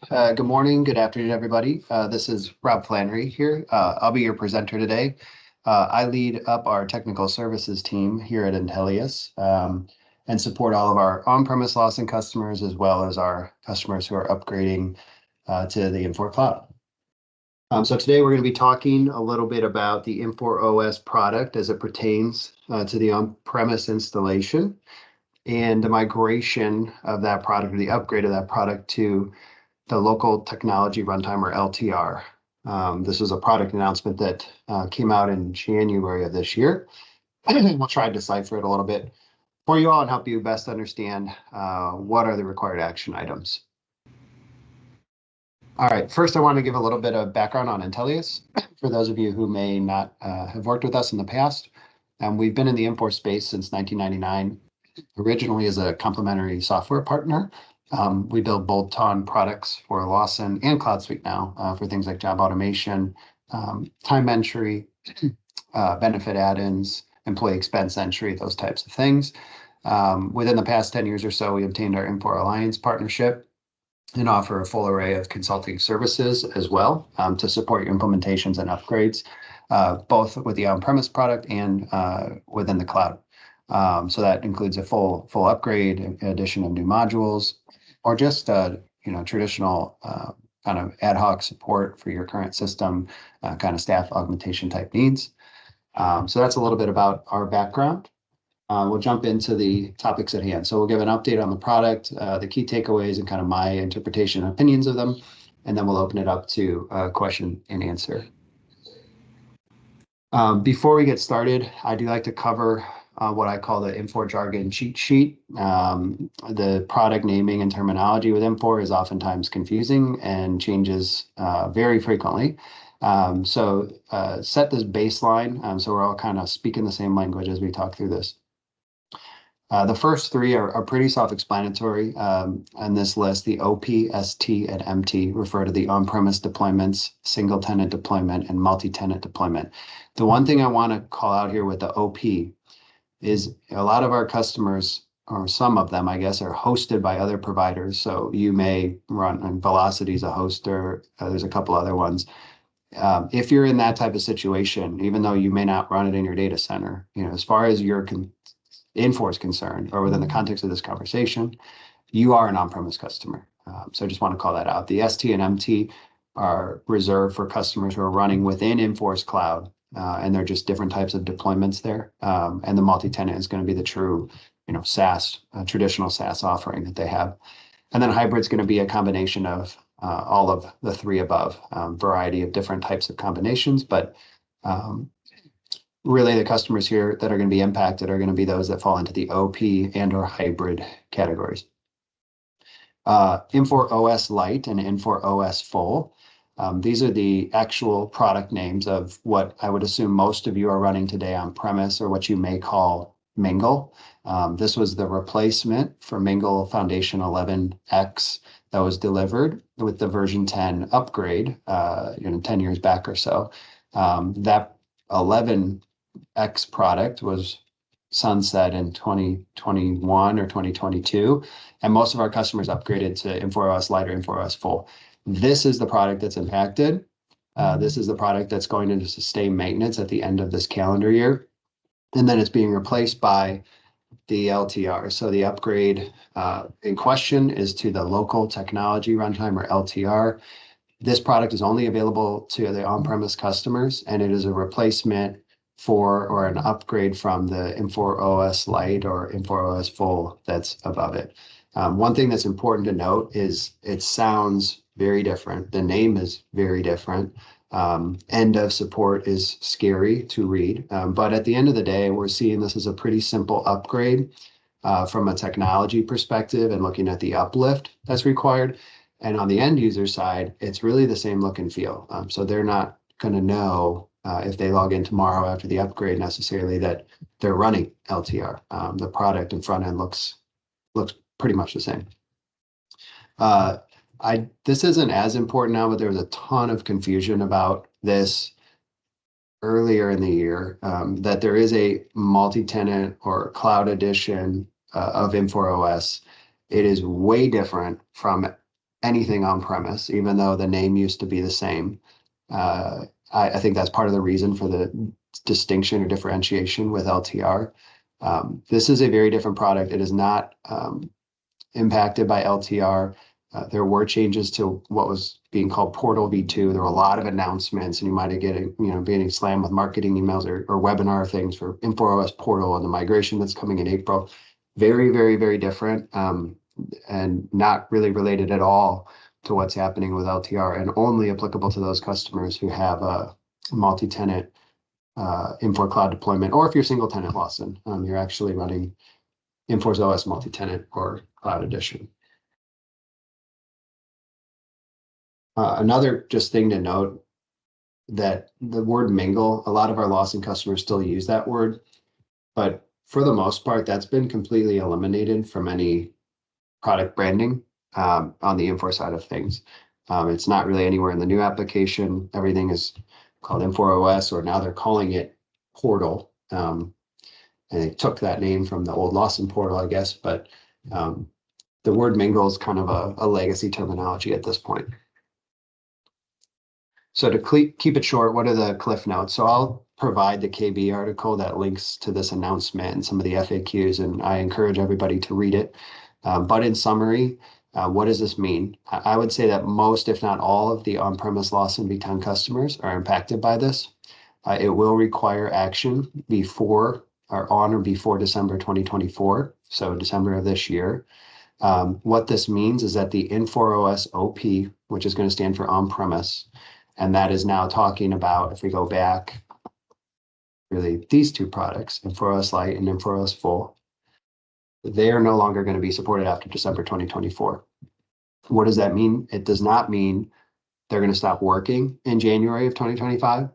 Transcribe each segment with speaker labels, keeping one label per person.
Speaker 1: Good morning, good afternoon, everybody. This is Rob Flannery here. I'll be your presenter today. I lead up our technical services team here at Intellus and support all of our on-premise Lawson customers as well as our customers who are upgrading to the Infor Cloud. So today we're going to be talking a little bit about the Infor OS product as it pertains to the on-premise installation and the migration of that product or the upgrade of that product to the Local Technology Runtime or LTR. This was a product announcement that came out in January of this year. We'll try to decipher it a little bit for you all and help you best understand what are the required action items. All right, first I want to give a little bit of background on Intellus for those of you who may not have worked with us in the past. We've been in the Infor space since 1999, originally as a complementary software partner. We build bolt-on products for Lawson and CloudSuite now for things like job automation, time entry, benefit add-ins, employee expense entry, those types of things. Within the past 10 years or so, we obtained our Infor Alliance partnership and offer a full array of consulting services as well to support your implementations and upgrades, both with the on-premise product and within the cloud. So that includes a full upgrade, addition of new modules, or just traditional kind of ad hoc support for your current system, kind of staff augmentation type needs. So that's a little bit about our background. We'll jump into the topics at hand. So we'll give an update on the product, the key takeaways, and kind of my interpretation and opinions of them, and then we'll open it up to question and answer. Before we get started, I do like to cover what I call the Infor jargon cheat sheet. The product naming and terminology with Infor is oftentimes confusing and changes very frequently. So set this baseline so we're all kind of speaking the same language as we talk through this. The first three are pretty self-explanatory. On this list, the OP, ST, and MT refer to the on-premise deployments, single-tenant deployment, and multi-tenant deployment. The one thing I want to call out here with the OP is a lot of our customers, or some of them, I guess, are hosted by other providers. So you may run, and Velocity's a hoster, there's a couple other ones. If you're in that type of situation, even though you may not run it in your data center, as far as your Infor is concerned, or within the context of this conversation, you are an on-premise customer. So I just want to call that out. The ST and MT are reserved for customers who are running within Infor's cloud, and they're just different types of deployments there. And the multi-tenant is going to be the true, SaaS, traditional SaaS offering that they have. And then hybrid is going to be a combination of all of the three above, variety of different types of combinations, but really the customers here that are going to be impacted are going to be those that fall into the OP and or hybrid categories. Infor OS Lite and Infor OS Full. These are the actual product names of what I would assume most of you are running today on premise, or what you may call Mingle. This was the replacement for Mingle Foundation 11X that was delivered with the version 10 upgrade, 10 years back or so. That 11X product was sunset in 2021 or 2022, and most of our customers upgraded to Infor OS Lite or Infor OS Full. This is the product that's impacted. This is the product that's going into sustain maintenance at the end of this calendar year, and then it's being replaced by the LTR. So the upgrade in question is to the Local Technology Runtime or LTR. This product is only available to the on-premise customers, and it is a replacement for or an upgrade from the Infor OS Lite or Infor OS Full that's above it. One thing that's important to note is it sounds very different. The name is very different. End of support is scary to read. But at the end of the day, we're seeing this as a pretty simple upgrade from a technology perspective and looking at the uplift that's required. And on the end user side, it's really the same look and feel. So they're not going to know if they log in tomorrow after the upgrade necessarily that they're running LTR. The product in front end looks pretty much the same. This isn't as important now, but there was a ton of confusion about this earlier in the year, that there is a multi-tenant or cloud edition of Infor OS. It is way different from anything on premise, even though the name used to be the same. Uh, I think that's part of the reason for the distinction or differentiation with LTR. This is a very different product. It is not impacted by LTR. There were changes to what was being called Portal V2. There were a lot of announcements, and you might have getting slammed with marketing emails or webinar things for Infor OS Portal and the migration that's coming in April. Very, very, very different, and not really related at all to what's happening with LTR, and only applicable to those customers who have a multi-tenant Infor Cloud deployment, or if you're single tenant, Lawson, you're actually running Infor OS multi-tenant or Cloud Edition. Another just thing to note, that the word mingle, a lot of our Lawson customers still use that word, but for the most part, that's been completely eliminated from any product branding on the Infor side of things. It's not really anywhere in the new application. Everything is called Infor OS, or now they're calling it Portal. And they took that name from the old Lawson Portal, I guess, but the word mingle is kind of a legacy terminology at this point. So to keep it short, what are the cliff notes? So I'll provide the KB article that links to this announcement and some of the FAQs, and I encourage everybody to read it. But in summary, what does this mean? I would say that most, if not all, of the on-premise Lawson V10 customers are impacted by this. It will require action before or on or before December 2024, so December of this year. What this means is that the Infor OS OP, which is going to stand for on-premise, and that is now talking about, if we go back, really these two products, Infor OS Lite and Infor OS Full, they are no longer going to be supported after December 2024. What does that mean? It does not mean they're going to stop working in January of 2025.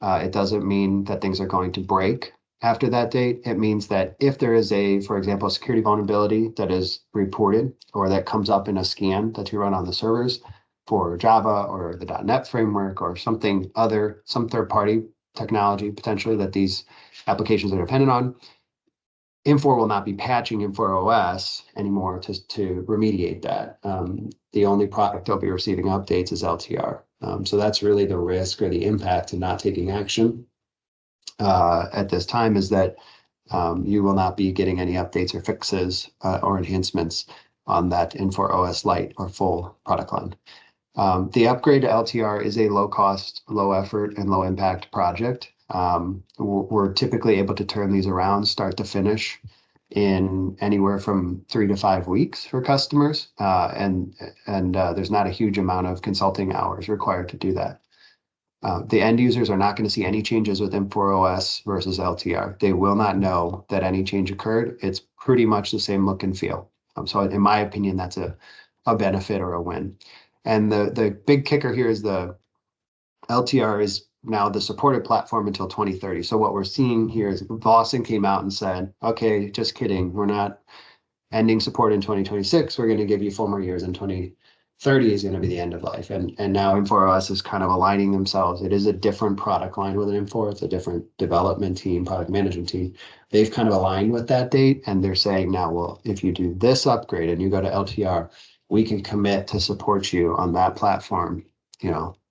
Speaker 1: It doesn't mean that things are going to break after that date. It means that if there is for example, a security vulnerability that is reported or that comes up in a scan that you run on the servers for Java or the .NET framework or some third-party technology potentially that these applications are dependent on, Infor will not be patching Infor OS anymore to remediate that. The only product they'll be receiving updates is LTR. So that's really the risk or the impact of not taking action at this time, is that you will not be getting any updates or fixes or enhancements on that Infor OS Lite or Full product line. The upgrade to LTR is a low cost, low effort, and low impact project. We're typically able to turn these around start to finish in anywhere from 3 to 5 weeks for customers. And there's not a huge amount of consulting hours required to do that. The end users are not going to see any changes with Infor OS versus LTR. They will not know that any change occurred. It's pretty much the same look and feel. So in my opinion, that's a benefit or a win. And the big kicker here is the LTR is now the supported platform until 2030. So what we're seeing here is Lawson came out and said, okay, just kidding. We're not ending support in 2026. We're going to give you 4 more years, and 2030 is going to be the end of life. And now Infor OS is kind of aligning themselves. It is a different product line within Infor. It's a different development team, product management team. They've kind of aligned with that date, and they're saying now, well, if you do this upgrade and you go to LTR, we can commit to support you on that platform,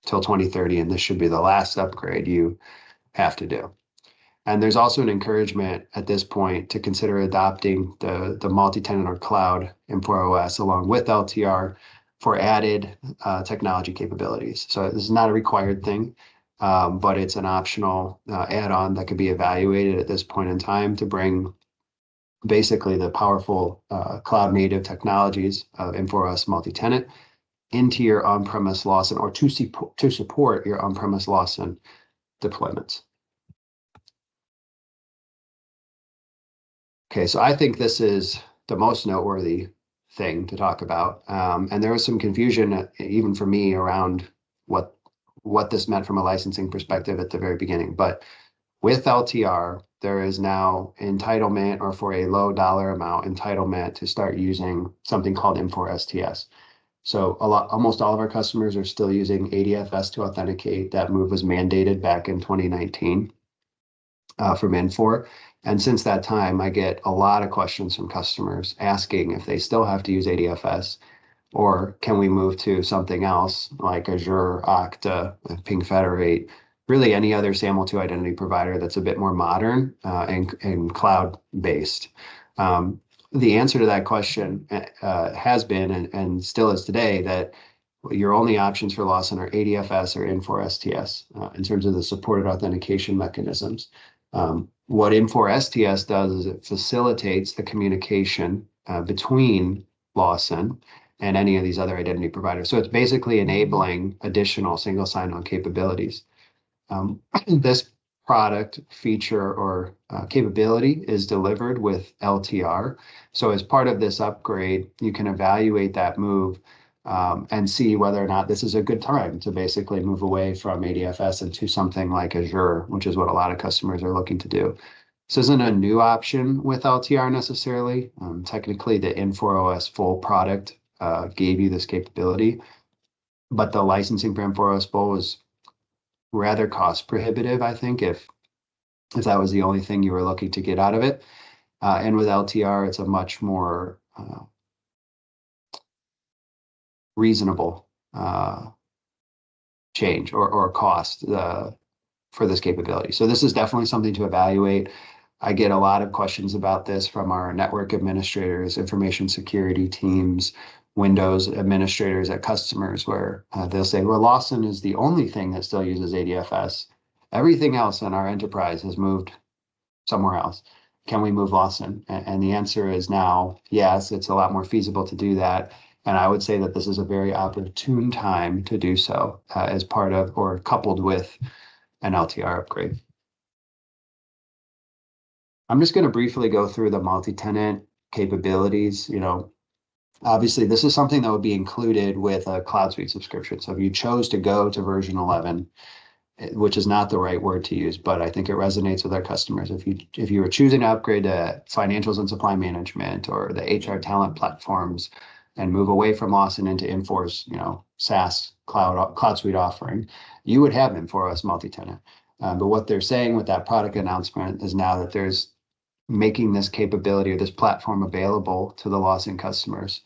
Speaker 1: till 2030, and this should be the last upgrade you have to do. And there's also an encouragement at this point to consider adopting the multi-tenant or cloud Infor OS along with LTR for added technology capabilities. So this is not a required thing, but it's an optional add-on that could be evaluated at this point in time to bring basically the powerful cloud native technologies of Infor OS multi-tenant into your on-premise Lawson, or to support your on-premise Lawson deployments. Okay, so I think this is the most noteworthy thing to talk about. And there was some confusion, even for me, around what this meant from a licensing perspective at the very beginning. But with LTR, there is now entitlement, or for a low dollar amount, entitlement to start using something called Infor STS. So almost all of our customers are still using ADFS to authenticate. That move was mandated back in 2019 from Infor. And since that time, I get a lot of questions from customers asking if they still have to use ADFS, Or can we move to something else like Azure, Okta, Ping Federate, really any other SAML2 identity provider that's a bit more modern and cloud-based? The answer to that question has been and still is today that your only options for Lawson are ADFS or Infor STS in terms of the supported authentication mechanisms. What Infor STS does is it facilitates the communication between Lawson and any of these other identity providers. So it's basically enabling additional single sign-on capabilities. This product feature or capability is delivered with LTR. So as part of this upgrade, you can evaluate that move and see whether or not this is a good time to basically move away from ADFS into something like Azure, which is what a lot of customers are looking to do. This isn't a new option with LTR necessarily. Technically, the Infor OS full product gave you this capability, but the licensing for Infor OS full was rather cost prohibitive, I think, if that was the only thing you were looking to get out of it. And with LTR, it's a much more reasonable change or cost for this capability. So this is definitely something to evaluate. I get a lot of questions about this from our network administrators, information security teams, Windows administrators at customers, where they'll say, well, Lawson is the only thing that still uses ADFS. Everything else in our enterprise has moved somewhere else. Can we move Lawson? And the answer is now, yes, it's a lot more feasible to do that. And I would say that this is a very opportune time to do so as part of or coupled with an LTR upgrade. I'm just going to briefly go through the multi-tenant capabilities. Obviously, this is something that would be included with a Cloud Suite subscription. So if you chose to go to version 11, which is not the right word to use, but I think it resonates with our customers. If you were choosing to upgrade to financials and supply management or the HR talent platforms and move away from Lawson into Infor's, SaaS cloud Suite offering, you would have Infor OS multi-tenant. But what they're saying with that product announcement is now that there's making this capability or this platform available to the Lawson customers.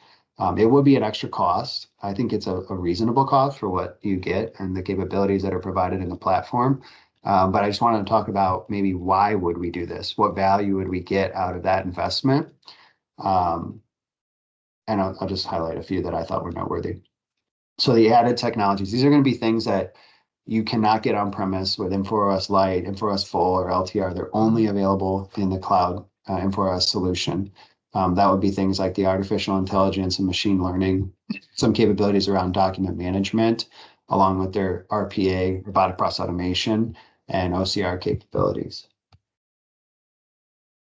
Speaker 1: It will be an extra cost. I think it's a reasonable cost for what you get and the capabilities that are provided in the platform. But I just wanted to talk about maybe why would we do this? What value would we get out of that investment? And I'll just highlight a few that I thought were noteworthy. So the added technologies, these are going to be things that you cannot get on premise with Infor OS Lite, Infor OS Full, or LTR. They're only available in the cloud Infor OS solution. That would be things like the artificial intelligence and machine learning, some capabilities around document management, along with their RPA, robotic process automation, and OCR capabilities.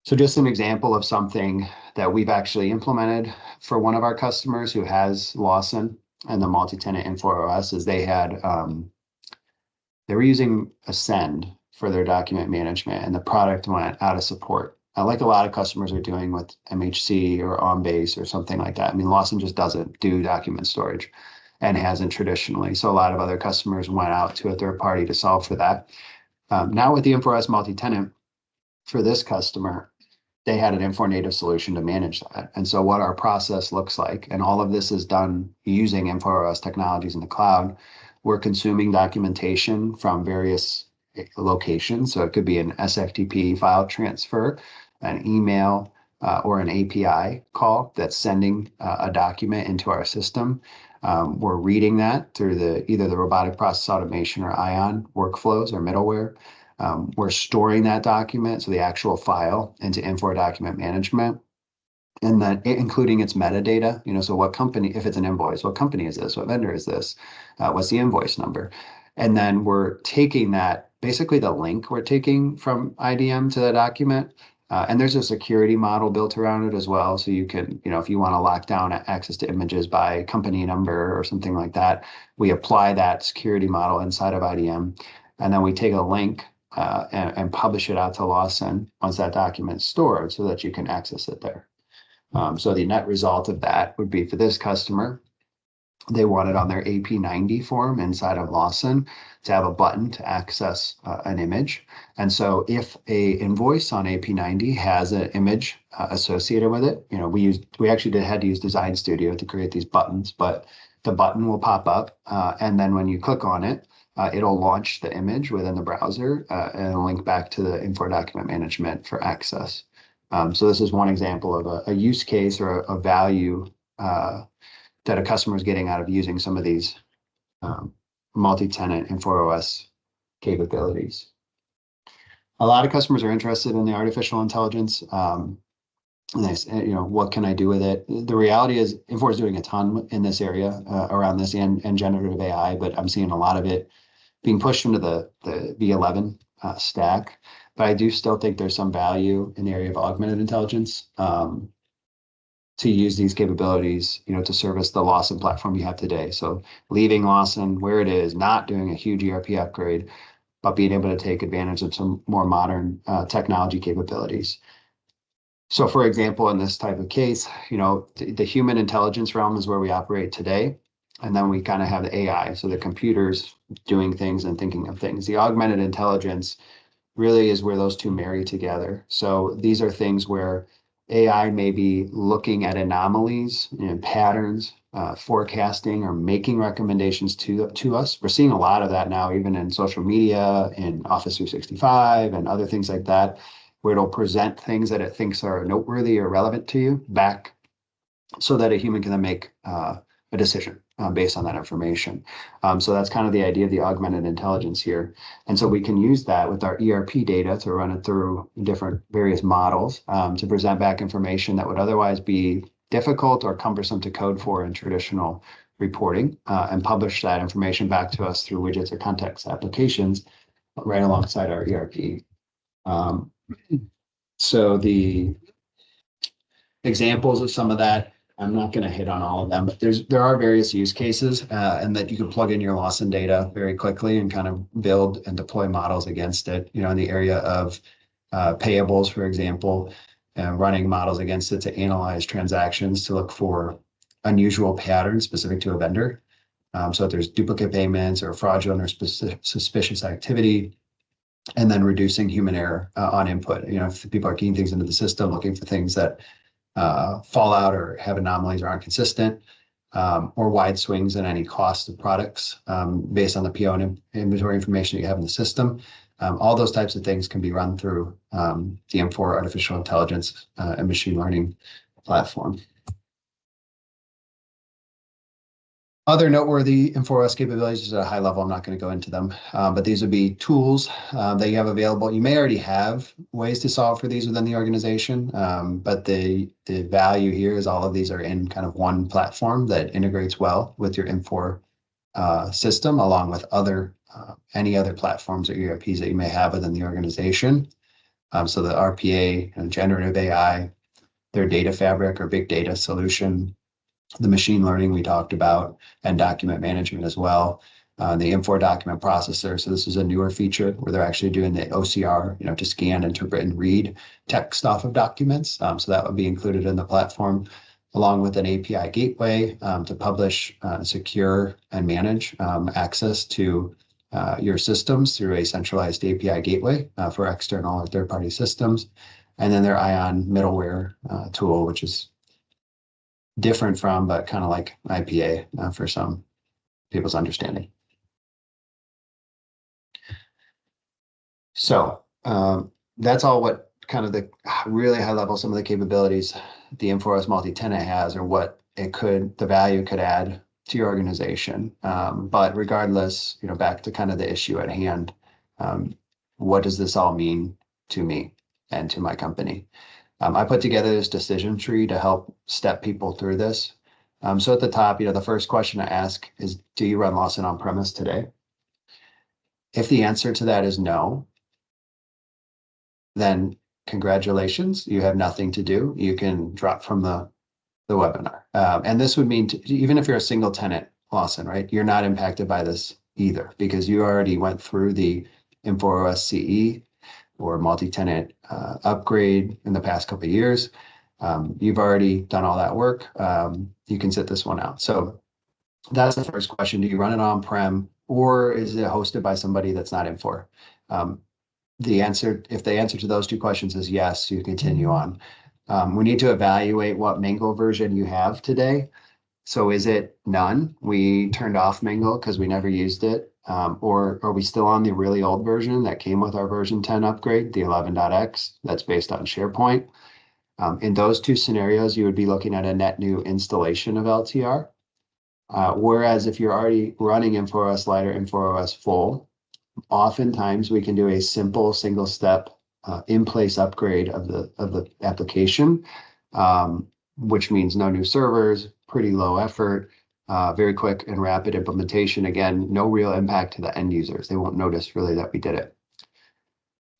Speaker 1: So just an example of something that we've actually implemented for one of our customers who has Lawson and the multi-tenant Infor OS is they were using Ascend for their document management, and the product went out of support. Like a lot of customers are doing with MHC or OnBase or something like that. I mean, Lawson just doesn't do document storage and hasn't traditionally. So a lot of other customers went out to a third party to solve for that. Now with the Infor OS multi-tenant, for this customer, they had an Infor native solution to manage that. And so what our process looks like, and all of this is done using Infor OS technologies in the cloud, we're consuming documentation from various locations. So it could be an SFTP file transfer, an email, or an API call that's sending a document into our system. We're reading that through either the robotic process automation or ION workflows or middleware. We're storing that document, so the actual file, into Infor document management. And then including its metadata, so what company, if it's an invoice, what company is this? What vendor is this? What's the invoice number? And then we're taking that, basically the link we're taking from IDM to the document. And there's a security model built around it as well. So you can, if you want to lock down access to images by company number or something like that, we apply that security model inside of IDM. And then we take a link and publish it out to Lawson once that document's stored so that you can access it there. So the net result of that would be for this customer, they wanted on their AP90 form inside of Lawson to have a button to access an image. And so if a invoice on AP90 has an image associated with it, we actually had to use Design Studio to create these buttons, but the button will pop up. And then when you click on it, it'll launch the image within the browser and link back to the Infor document management for access. So this is one example of a use case or a value that a customer is getting out of using some of these multi-tenant Infor OS capabilities. A lot of customers are interested in the artificial intelligence. And they say, what can I do with it? The reality is Infor is doing a ton in this area around this and generative AI, but I'm seeing a lot of it being pushed into the V11 stack. But I do still think there's some value in the area of augmented intelligence to use these capabilities, to service the Lawson platform you have today. So leaving Lawson where it is, not doing a huge ERP upgrade, but being able to take advantage of some more modern technology capabilities. So for example, in this type of case, the human intelligence realm is where we operate today. And then we kind of have the AI, so the computers doing things and thinking of things. The augmented intelligence really is where those two marry together. So these are things where AI may be looking at anomalies and patterns, forecasting or making recommendations to us. We're seeing a lot of that now, even in social media, in Office 365 and other things like that, where it'll present things that it thinks are noteworthy or relevant to you back so that a human can then make a decision based on that information. So that's kind of the idea of the augmented intelligence here. And so we can use that with our ERP data to run it through different various models to present back information that would otherwise be difficult or cumbersome to code for in traditional reporting and publish that information back to us through widgets or context applications right alongside our ERP. So the examples of some of that, I'm not going to hit on all of them, but there are various use cases and that you can plug in your Lawson data very quickly and kind of build and deploy models against it, in the area of payables, for example, running models against it to analyze transactions to look for unusual patterns specific to a vendor. So if there's duplicate payments or fraudulent or suspicious activity, and then reducing human error on input. If people are keying things into the system, looking for things that fall out or have anomalies or aren't consistent, or wide swings in any cost of products based on the PO and inventory information that you have in the system. All those types of things can be run through the Infor artificial intelligence and machine learning platform. Other noteworthy Infor OS capabilities at a high level, I'm not going to go into them, but these would be tools that you have available. You may already have ways to solve for these within the organization, but the value here is all of these are in kind of one platform that integrates well with your Infor system, along with any other platforms or ERPs that you may have within the organization. So the RPA and generative AI, their data fabric or big data solution, the machine learning we talked about, and document management as well. The Infor document processor. So this is a newer feature where they're actually doing the OCR, to scan, interpret, and read text off of documents. So that would be included in the platform, along with an API gateway to publish, secure, and manage access to your systems through a centralized API gateway for external or third-party systems. And then their ION middleware tool, which is different from, but kind of like IPA for some people's understanding. So that's all what kind of the really high level, some of the capabilities the Infor OS multi-tenant has, or what the value could add to your organization. But regardless, back to kind of the issue at hand, what does this all mean to me and to my company? I put together this decision tree to help step people through this. So at the top, the first question I ask is, do you run Lawson on-premise today? If the answer to that is no, then congratulations, you have nothing to do. You can drop from the webinar. And this would mean, even if you're a single tenant Lawson, right, you're not impacted by this either, because you already went through the Infor OS CE or multi-tenant upgrade in the past couple of years. You've already done all that work. You can sit this one out. So That's the first question. Do you run it on-prem or is it hosted by somebody that's not Infor? Um, if the answer to those two questions is yes, you continue on. We need to evaluate what Mingle version you have today. So is it none? We turned off Mingle because we never used it. Or are we still on the really old version that came with our version 10 upgrade, the 11.x, that's based on SharePoint? In those two scenarios, you would be looking at a net new installation of LTR. Whereas if you're already running Infor OS Lite or Infor OS Full, oftentimes we can do a simple single step in-place upgrade of the application, which means no new servers, pretty low effort, very quick and rapid implementation. Again, no real impact to the end users. They won't notice really that we did it.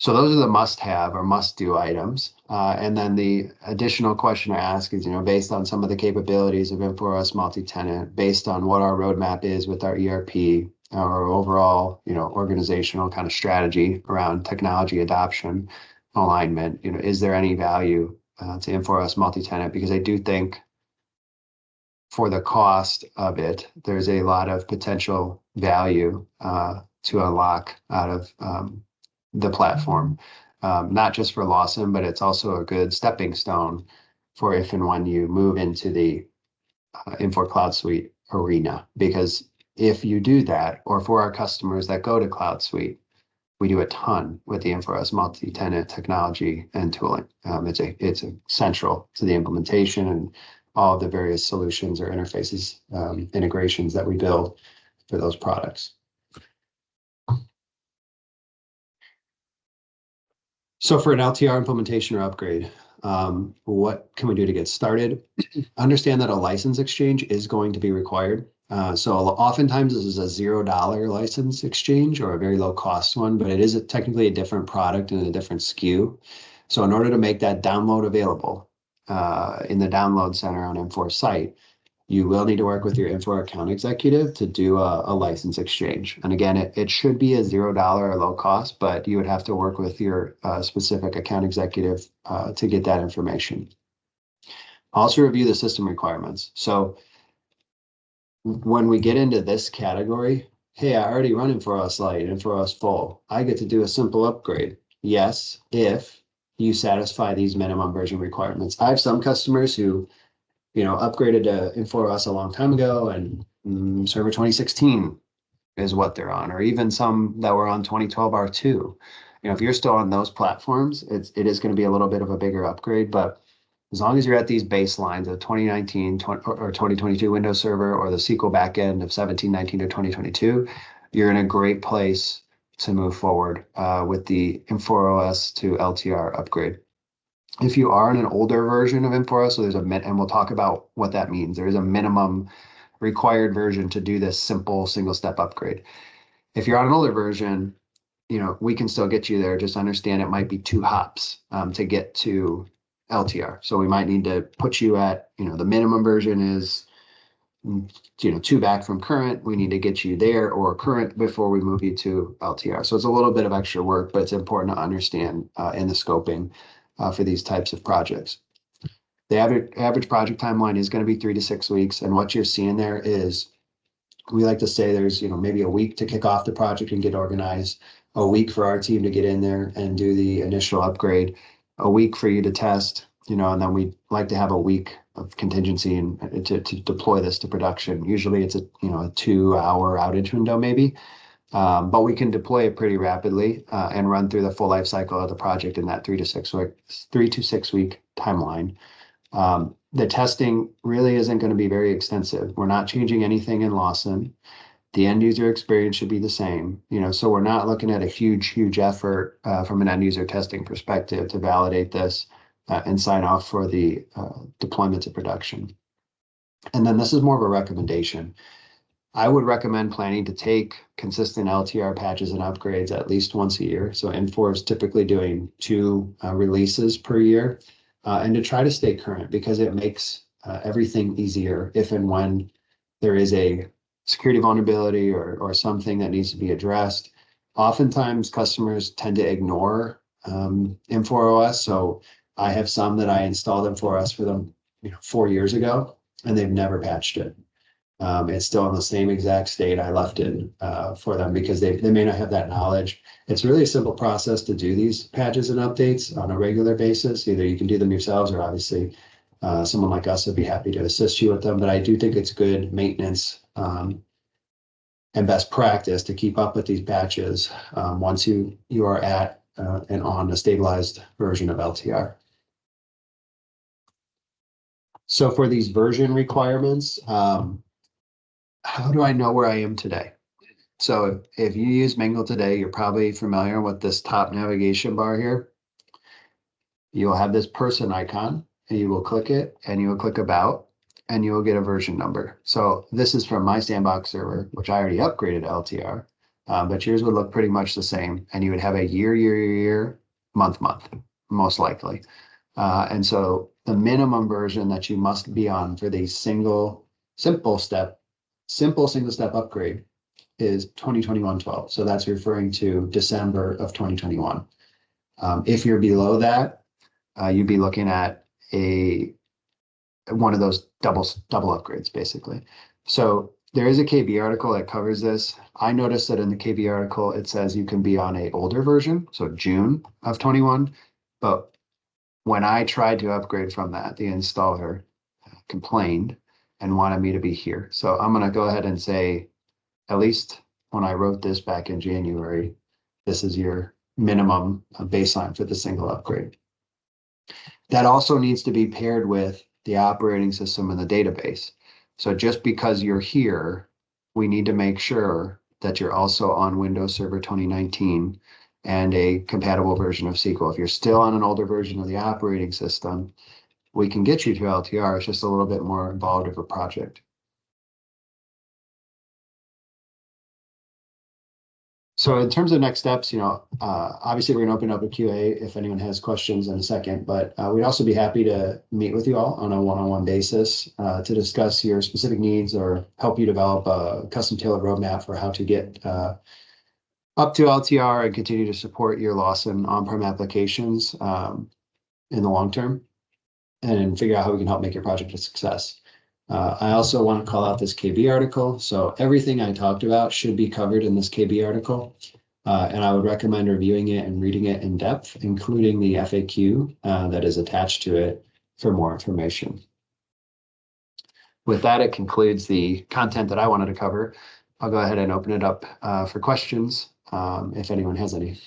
Speaker 1: So those are the must-have or must-do items. And then the additional question I ask is, based on some of the capabilities of Infor OS multi-tenant, based on what our roadmap is with our ERP, our overall, organizational kind of strategy around technology adoption, alignment, is there any value to Infor OS multi-tenant? Because I do think for the cost of it, there's a lot of potential value to unlock out of the platform, not just for Lawson, but it's also a good stepping stone for if and when you move into the Infor Cloud Suite arena. Because if you do that, or for our customers that go to Cloud Suite, we do a ton with the Infor OS multi-tenant technology and tooling. It's central to the implementation and all of the various solutions or interfaces, integrations that we build for those products. So for an LTR implementation or upgrade, what can we do to get started? Understand that a license exchange is going to be required. So oftentimes this is a $0 license exchange or a very low cost one, but it is technically a different product and a different SKU. So in order to make that download available in the download center on Infor site, you will need to work with your Infor account executive to do a license exchange. And again, it should be a $0 or low cost, but you would have to work with your specific account executive to get that information. Also review the system requirements. So when we get into this category, hey, I already run Infor OS Lite, Infor OS Full. I get to do a simple upgrade. Yes, if you satisfy these minimum version requirements. I have some customers who upgraded to Infor OS a long time ago, and Server 2016 is what they're on, or even some that were on 2012 R2. If you're still on those platforms, it is going to be a little bit of a bigger upgrade, but as long as you're at these baselines of 2019 or 2022 Windows Server or the SQL backend of 1719 to 2022, you're in a great place to move forward with the Infor OS to LTR upgrade. If you are in an older version of Infor OS, so and we'll talk about what that means. There is a minimum required version to do this simple single step upgrade. If you're on an older version, we can still get you there. Just understand it might be 2 hops to get to LTR. So we might need to put you at, the minimum version is, 2 back from current. We need to get you there or current before we move you to LTR. So it's a little bit of extra work, but it's important to understand in the scoping for these types of projects. The average project timeline is going to be 3 to 6 weeks. And what you're seeing there is, we like to say there's, maybe a week to kick off the project and get organized, a week for our team to get in there and do the initial upgrade, a week for you to test, and then we like to have a week of contingency and to deploy this to production. Usually it's a 2-hour outage window maybe. But we can deploy it pretty rapidly and run through the full life cycle of the project in that 3 to 6 week timeline. The testing really isn't going to be very extensive. We're not changing anything in Lawson. The end user experience should be the same, so we're not looking at a huge effort from an end user testing perspective to validate this and sign off for the deployment to production. And then this is more of a recommendation. I would recommend planning to take consistent LTR patches and upgrades at least once a year. So Infor is typically doing 2 releases per year, and to try to stay current because it makes everything easier if and when there is a security vulnerability or something that needs to be addressed. Oftentimes customers tend to ignore Infor OS. So I have some that I installed Infor OS for them 4 years ago, and they've never patched it. It's still in the same exact state I left it for them because they may not have that knowledge. It's really a simple process to do these patches and updates on a regular basis. Either you can do them yourselves or obviously someone like us would be happy to assist you with them. But I do think it's good maintenance and best practice to keep up with these patches once you are at and on a stabilized version of LTR. So for these version requirements, how do I know where I am today? So if you use Mingle today, you're probably familiar with this top navigation bar here. You'll have this person icon and you will click it and you will click about and you will get a version number. So this is from my sandbox server, which I already upgraded to LTR, but yours would look pretty much the same. And you would have a year, month, most likely. And so the minimum version that you must be on for the simple single step upgrade is 2021-12. So that's referring to December of 2021. If you're below that, you'd be looking at one of those double upgrades, basically. So there is a KB article that covers this. I noticed that in the KB article, it says you can be on an older version, so June of 21. But when I tried to upgrade from that, the installer complained and wanted me to be here. So I'm going to go ahead and say, at least when I wrote this back in January, this is your minimum baseline for the single upgrade. That also needs to be paired with the operating system and the database. So just because you're here, we need to make sure that you're also on Windows Server 2019 and a compatible version of SQL. If you're still on an older version of the operating system, we can get you to LTR. It's just a little bit more involved of a project. So in terms of next steps, obviously we're going to open up a QA if anyone has questions in a second, but we'd also be happy to meet with you all on a one-on-one basis to discuss your specific needs or help you develop a custom tailored roadmap for how to get up to LTR and continue to support your Lawson on-prem applications in the long term and figure out how we can help make your project a success. I also want to call out this KB article. So everything I talked about should be covered in this KB article. And I would recommend reviewing it and reading it in depth, including the FAQ that is attached to it for more information. With that, it concludes the content that I wanted to cover. I'll go ahead and open it up for questions if anyone has any.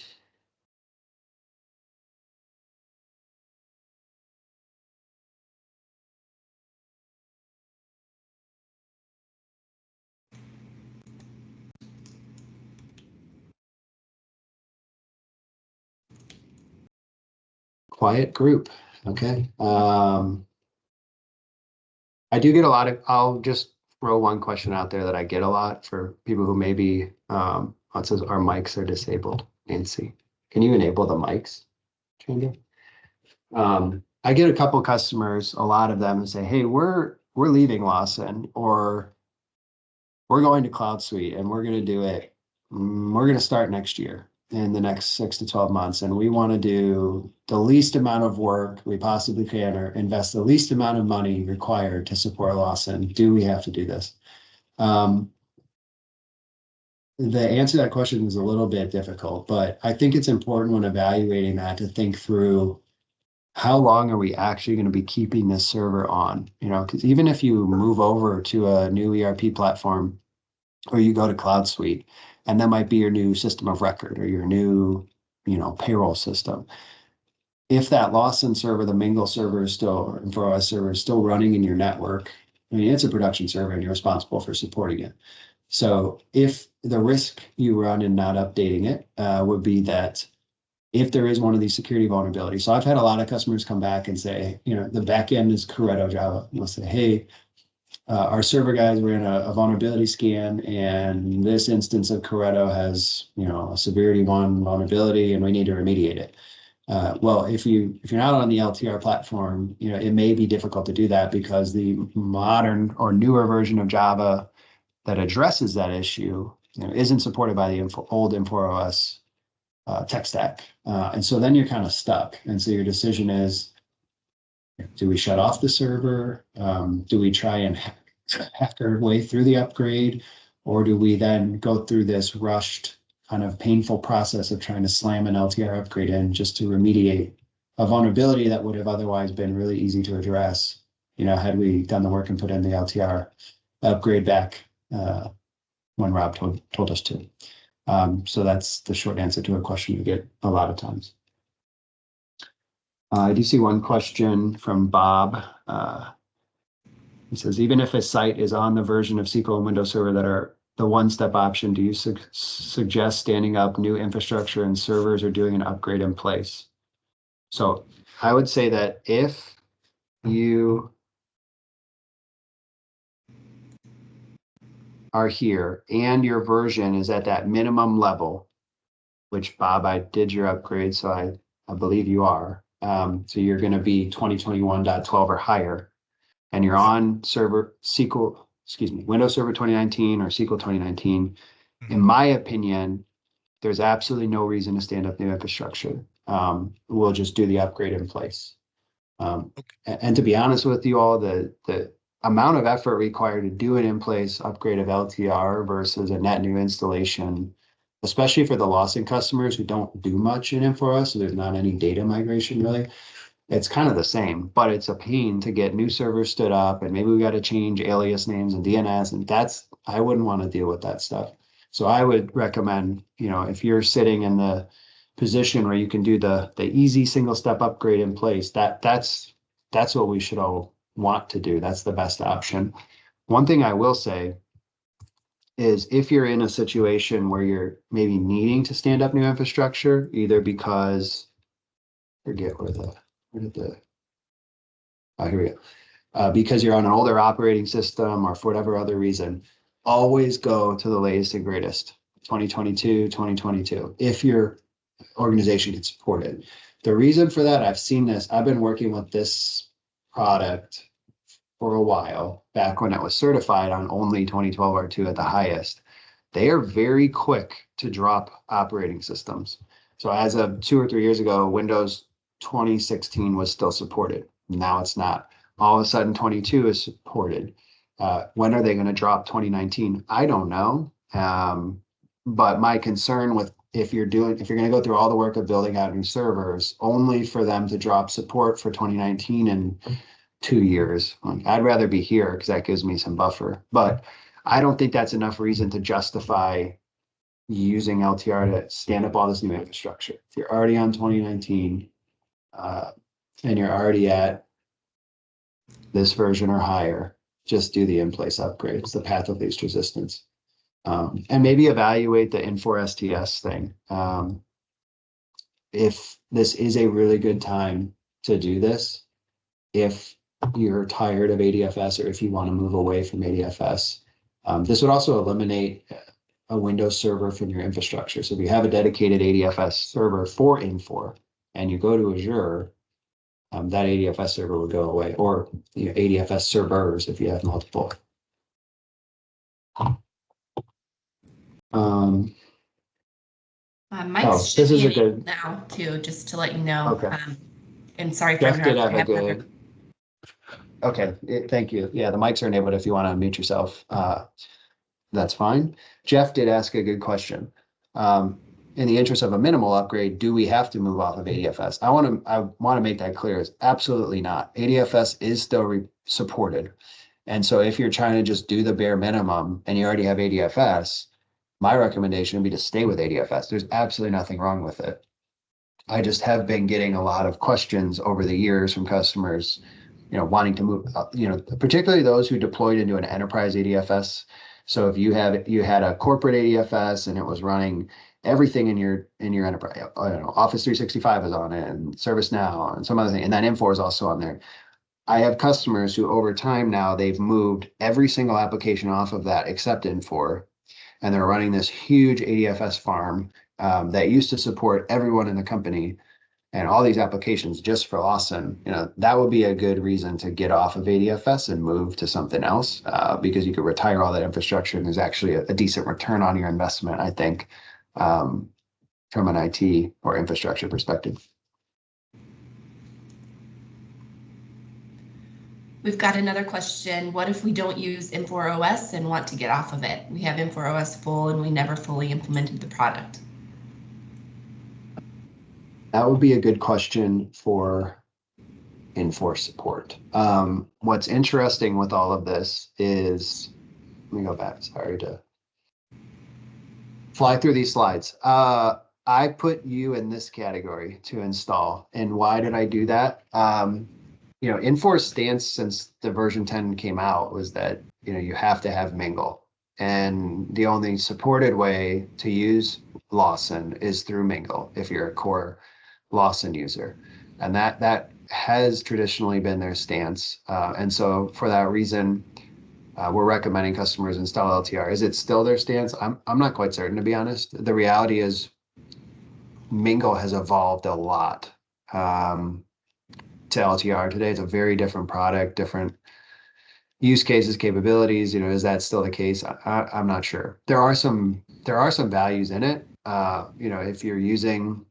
Speaker 1: Quiet group. Okay. I do get a lot of, I'll just throw one question out there that I get a lot for people who maybe, it says our mics are disabled. Nancy, can you enable the mics, Chandra? I get a couple customers, a lot of them who say, hey, we're leaving Lawson or we're going to Cloud Suite and we're going to do it. We're going to start next year in the next 6 to 12 months. And we want to do the least amount of work we possibly can or invest the least amount of money required to support Lawson. Do we have to do this? The answer to that question is a little bit difficult, but I think it's important when evaluating that to think through how long are we actually going to be keeping this server on? Because even if you move over to a new ERP platform or you go to Cloud Suite, and that might be your new system of record or your new, payroll system. If that Lawson server, the Mingle server is still, Infor OS server is still running in your network, it's a production server and you're responsible for supporting it. So if the risk you run in not updating it would be that if there is one of these security vulnerabilities. So I've had a lot of customers come back and say, the backend is Corretto Java. And they'll say, hey, our server guys were in a vulnerability scan, and this instance of Corretto has, a severity 1 vulnerability, and we need to remediate it. Well, if you're not on the LTR platform, it may be difficult to do that because the modern or newer version of Java that addresses that issue, isn't supported by the old Infor OS tech stack. And so then you're kind of stuck. And so your decision is, do we shut off the server? Do we try and way through the upgrade, or do we then go through this rushed kind of painful process of trying to slam an LTR upgrade in just to remediate a vulnerability that would have otherwise been really easy to address, had we done the work and put in the LTR upgrade back when Rob told us to. So that's the short answer to a question you get a lot of times. I do see one question from Bob. He says, even if a site is on the version of SQL and Windows Server that are the one-step option, do you suggest standing up new infrastructure and servers or doing an upgrade in place? So I would say that if you are here and your version is at that minimum level, which Bob, I did your upgrade, so I believe you are. So you're going to be 2021.12 or higher, and you're on server Windows Server 2019 or SQL 2019. In my opinion, there's absolutely no reason to stand up new infrastructure. We'll just do the upgrade in place. And to be honest with you all, the amount of effort required to do an in-place upgrade of LTR versus a net new installation, especially for the Lawson customers who don't do much in Infor OS, so there's not any data migration really. It's kind of the same, but it's a pain to get new servers stood up, and maybe we got to change alias names and DNS, and I wouldn't want to deal with that stuff. So I would recommend, if you're sitting in the position where you can do the easy single step upgrade in place, that's what we should all want to do. That's the best option. One thing I will say is if you're in a situation where you're maybe needing to stand up new infrastructure, either because, forget here we go. Because you're on an older operating system or for whatever other reason, always go to the latest and greatest, 2022, if your organization can support it. The reason for that, I've seen this, I've been working with this product for a while, back when it was certified on only 2012 R2 at the highest. They are very quick to drop operating systems. So as of 2 or 3 years ago, Windows 2016 was still supported. Now it's not. All of a sudden 22 is supported. When are they going to drop 2019? I don't know. But my concern with if you're going to go through all the work of building out new servers only for them to drop support for 2019 in 2 years, I'd rather be here because that gives me some buffer. But I don't think that's enough reason to justify using LTR to stand up all this new infrastructure. If you're already on 2019 and you're already at this version or higher, just do the in-place upgrade. It's the path of least resistance. And maybe evaluate the Infor STS thing. If this is a really good time to do this, if you're tired of ADFS or if you want to move away from ADFS, this would also eliminate a Windows server from your infrastructure. So if you have a dedicated ADFS server for Infor and you go to Azure, that ADFS server would go away, or ADFS servers if you have multiple.
Speaker 2: Mike's
Speaker 1: this is a good
Speaker 2: now too, just to let you know.
Speaker 1: Okay.
Speaker 2: And sorry for
Speaker 1: Jeff did have
Speaker 2: interrupting.
Speaker 1: a good. Okay, thank you. Yeah, the mics are enabled if you want to mute yourself. That's fine. Jeff did ask a good question. In the interest of a minimal upgrade, do we have to move off of ADFS? I want to make that clear. Is absolutely not. ADFS is still supported. And so if you're trying to just do the bare minimum and you already have ADFS, my recommendation would be to stay with ADFS. There's absolutely nothing wrong with it. I just have been getting a lot of questions over the years from customers, wanting to move, particularly those who deployed into an enterprise ADFS. So if you had a corporate ADFS and it was running everything in your enterprise, Office 365 is on it, and ServiceNow and some other thing, and then Infor is also on there. I have customers who over time now they've moved every single application off of that except Infor, and they're running this huge ADFS farm that used to support everyone in the company and all these applications just for Lawson. That would be a good reason to get off of ADFS and move to something else, because you could retire all that infrastructure and there's actually a decent return on your investment, I think, from an IT or infrastructure perspective.
Speaker 2: We've got another question. What if we don't use Infor OS and want to get off of it? We have Infor OS full and we never fully implemented the product.
Speaker 1: That would be a good question for Infor support. What's interesting with all of this is, let me go back, sorry to fly through these slides. I put you in this category to install. And why did I do that? Infor's stance since the version 10 came out was that, you have to have Mingle. And the only supported way to use Lawson is through Mingle if you're a core Lawson user. And that has traditionally been their stance. And so for that reason, we're recommending customers install LTR. Is it still their stance? I'm not quite certain, to be honest. The reality is Mingle has evolved a lot to LTR today. It's a very different product, different use cases, capabilities. Is that still the case? I'm not sure. There are some values in it. If you're using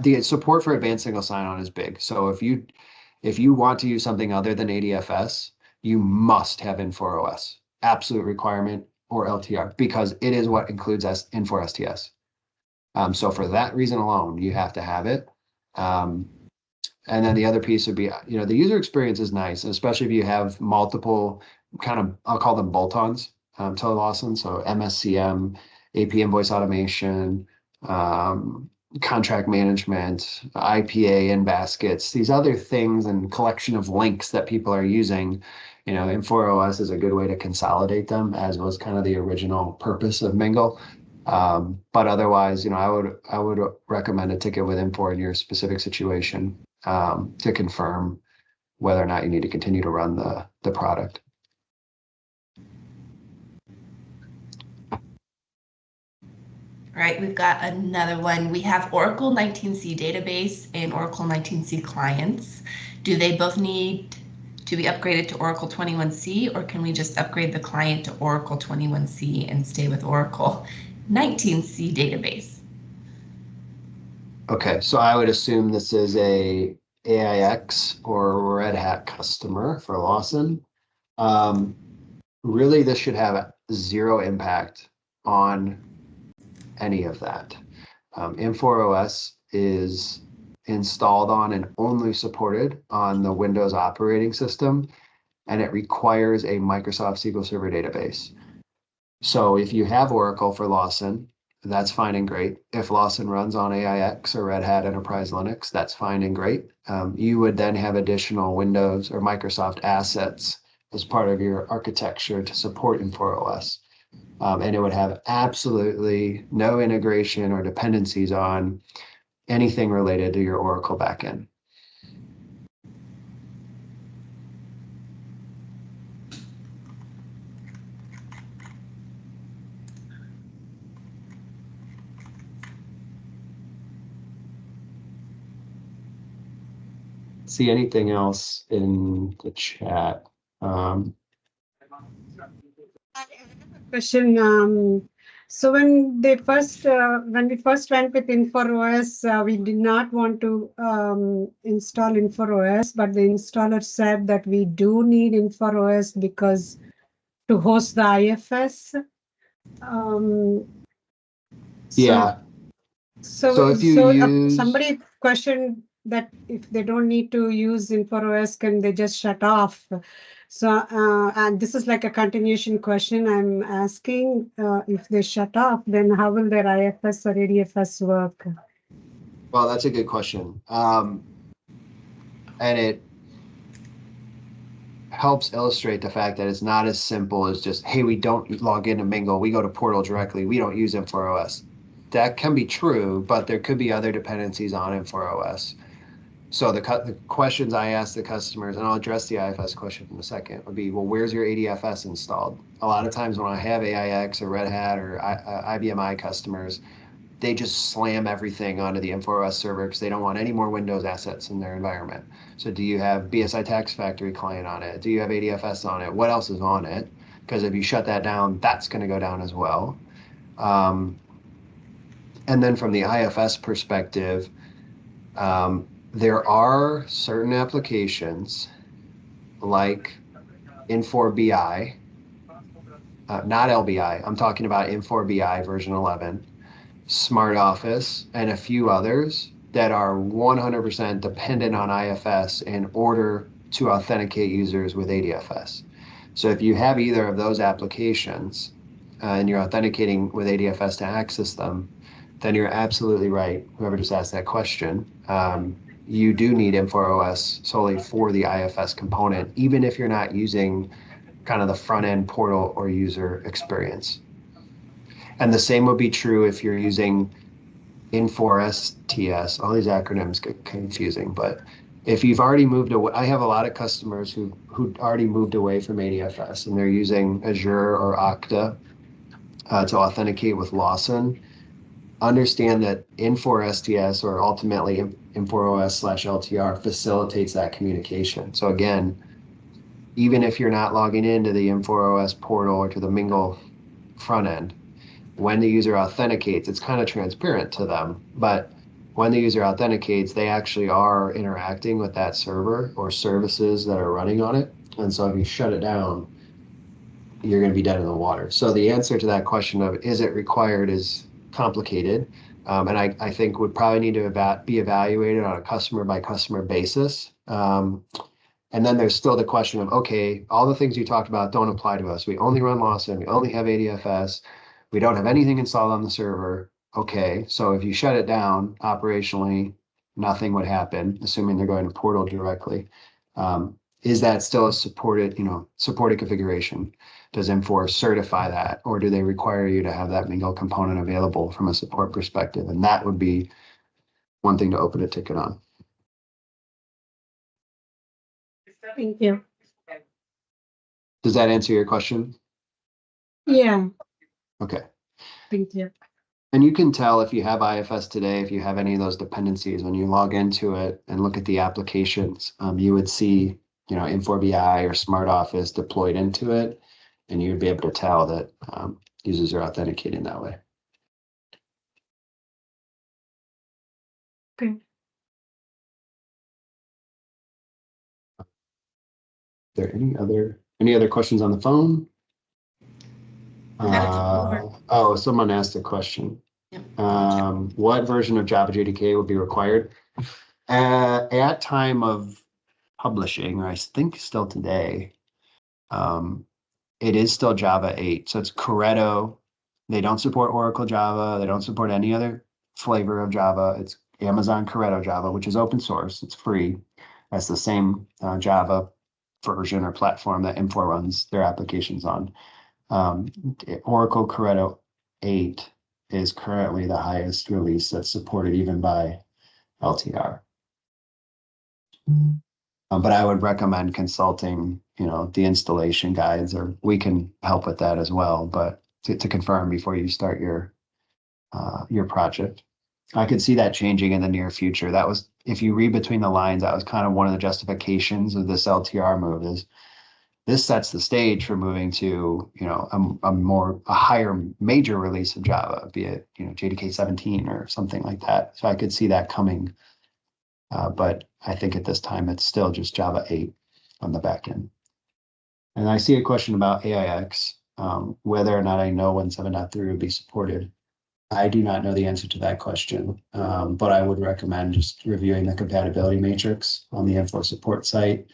Speaker 1: the support for advanced single sign-on is big. So if you want to use something other than ADFS, you must have Infor OS, absolute requirement, or LTR, because it is what includes Infor STS. So for that reason alone, you have to have it. And then the other piece would be, the user experience is nice, especially if you have multiple kind of, I'll call them bolt-ons to Lawson. So MSCM, AP invoice automation, contract management, IPA in baskets, these other things and collection of links that people are using. Infor OS is a good way to consolidate them, as was kind of the original purpose of Mingle. But otherwise, I would recommend a ticket with Infor in your specific situation to confirm whether or not you need to continue to run the product.
Speaker 2: All right, we've got another one. We have Oracle 19c database and Oracle 19c clients. Do they both need to be upgraded to Oracle 21c, or can we just upgrade the client to Oracle 21c and stay with Oracle 19c database?
Speaker 1: Okay, so I would assume this is a AIX or Red Hat customer for Lawson. Really, this should have zero impact on any of that. Infor OS is installed on and only supported on the Windows operating system, and it requires a Microsoft SQL Server database. So if you have Oracle for Lawson, that's fine and great. If Lawson runs on AIX or Red Hat Enterprise Linux, that's fine and great. You would then have additional Windows or Microsoft assets as part of your architecture to support Infor OS. And it would have absolutely no integration or dependencies on anything related to your Oracle backend. See anything else in the chat?
Speaker 3: Question. So when we first went with Infor OS, we did not want to install Infor OS, but the installer said that we do need Infor OS because to host the IFS.
Speaker 1: Yeah.
Speaker 3: So
Speaker 1: if you use
Speaker 3: somebody questioned that if they don't need to use Infor OS, can they just shut off? So, and this is like a continuation question I'm asking. If they shut off, then how will their IFS or ADFS work?
Speaker 1: Well, that's a good question. And it helps illustrate the fact that it's not as simple as just, hey, we don't log into Mingle, we go to Portal directly, we don't use Infor OS. That can be true, but there could be other dependencies on Infor OS. So the questions I ask the customers, and I'll address the IFS question in a second, would be, well, where's your ADFS installed? A lot of times when I have AIX or Red Hat or IBMI customers, they just slam everything onto the Infor OS server because they don't want any more Windows assets in their environment. So do you have BSI Tax Factory client on it? Do you have ADFS on it? What else is on it? Because if you shut that down, that's going to go down as well. And then from the IFS perspective, there are certain applications like Infor BI, not LBI. I'm talking about Infor BI version 11, Smart Office, and a few others that are 100% dependent on IFS in order to authenticate users with ADFS. So if you have either of those applications and you're authenticating with ADFS to access them, then you're absolutely right. Whoever just asked that question, you do need Infor OS solely for the IFS component, even if you're not using kind of the front end portal or user experience. And the same would be true if you're using Infor STS. All these acronyms get confusing, but if you've already moved away, I have a lot of customers who already moved away from ADFS and they're using Azure or Okta to authenticate with Lawson. Understand that Infor STS or ultimately Infor OS/LTR facilitates that communication. So again, even if you're not logging into the Infor OS portal or to the Mingle front end, when the user authenticates, it's kind of transparent to them, but when the user authenticates, they actually are interacting with that server or services that are running on it. And so if you shut it down, you're going to be dead in the water. So the answer to that question of is it required is complicated. And I think would probably need to be evaluated on a customer by customer basis. And then there's still the question of, okay, all the things you talked about don't apply to us. We only run Lawson, we only have ADFS, we don't have anything installed on the server. Okay, so if you shut it down operationally, nothing would happen, assuming they're going to portal directly. Is that still a supported configuration? Does Infor certify that, or do they require you to have that Mingle component available from a support perspective? And that would be one thing to open a ticket on.
Speaker 3: Thank you.
Speaker 1: Does that answer your question?
Speaker 3: Yeah,
Speaker 1: Okay.
Speaker 3: thank you.
Speaker 1: And you can tell if you have IFS today, if you have any of those dependencies, when you log into it and look at the applications, you would see, Infor BI or Smart Office deployed into it, and you'd be able to tell that users are authenticating that way.
Speaker 3: Okay.
Speaker 1: Are there any other questions on the phone? Someone asked a question.
Speaker 2: Yep.
Speaker 1: What version of Java JDK would be required? At time of publishing, or I think still today, it is still Java 8. So it's Corretto. They don't support Oracle Java. They don't support any other flavor of Java. It's Amazon Corretto Java, which is open source. It's free. That's the same Java version or platform that Infor runs their applications on. Oracle Corretto 8 is currently the highest release that's supported even by LTR. But I would recommend consulting, the installation guides, or we can help with that as well, but to confirm before you start your project. I could see that changing in the near future. That was, if you read between the lines, that was kind of one of the justifications of this LTR move is this sets the stage for moving to, a higher major release of Java, be it, JDK 17 or something like that. So I could see that coming. But I think at this time, it's still just Java 8 on the back end. And I see a question about AIX, whether or not I know when 7.3 would be supported. I do not know the answer to that question, but I would recommend just reviewing the compatibility matrix on the Infor support site,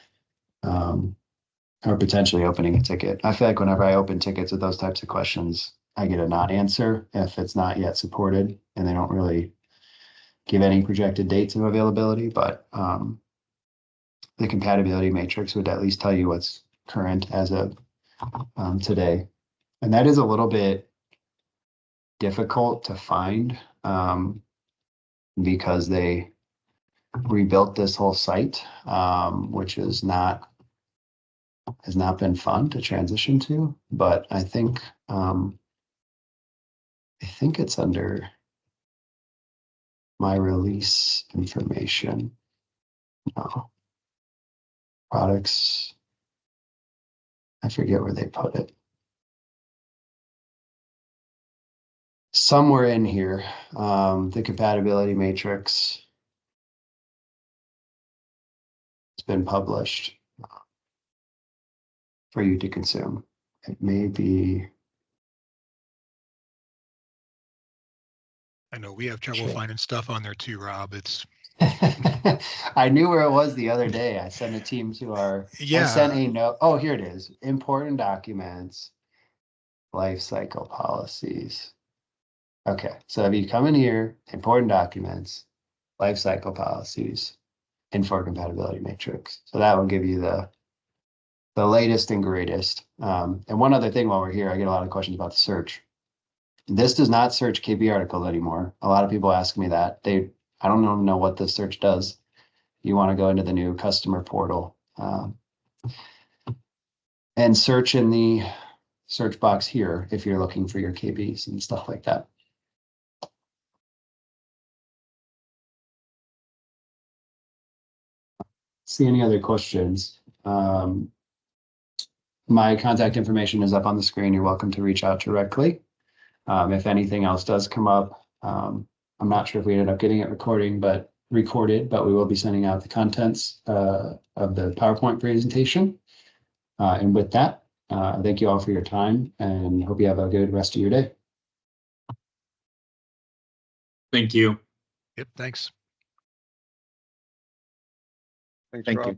Speaker 1: or potentially opening a ticket. I feel like whenever I open tickets with those types of questions, I get a not answer if it's not yet supported, and they don't really give any projected dates of availability, but the compatibility matrix would at least tell you what's current as of today. And that is a little bit difficult to find because they rebuilt this whole site, which has not been fun to transition to, but I think it's under my release information. No. Products. I forget where they put it. Somewhere in here, the compatibility matrix has been published. for you to consume. It may be.
Speaker 4: I know we have trouble
Speaker 1: Sure.
Speaker 4: finding stuff on there too, Rob. It's
Speaker 1: I knew where it was the other day. I sent a team to our, I sent a note. Oh, here it is. Important documents, life cycle policies. Okay, so if you come in here, important documents, life cycle policies, Infor compatibility matrix. So that will give you the latest and greatest. And one other thing while we're here, I get a lot of questions about the search. This does not search KP articles anymore. A lot of people ask me that. I don't even know what this search does. You want to go into the new customer portal and search in the search box here if you're looking for your KPs and stuff like that. See any other questions? My contact information is up on the screen. You're welcome to reach out directly. If anything else does come up, I'm not sure if we ended up getting it recorded, but we will be sending out the contents of the PowerPoint presentation. And with that, thank you all for your time and hope you have a good rest of your day.
Speaker 5: Thank you.
Speaker 4: Yep, thanks.
Speaker 6: Thanks,
Speaker 5: Thank
Speaker 6: Rob.
Speaker 5: you.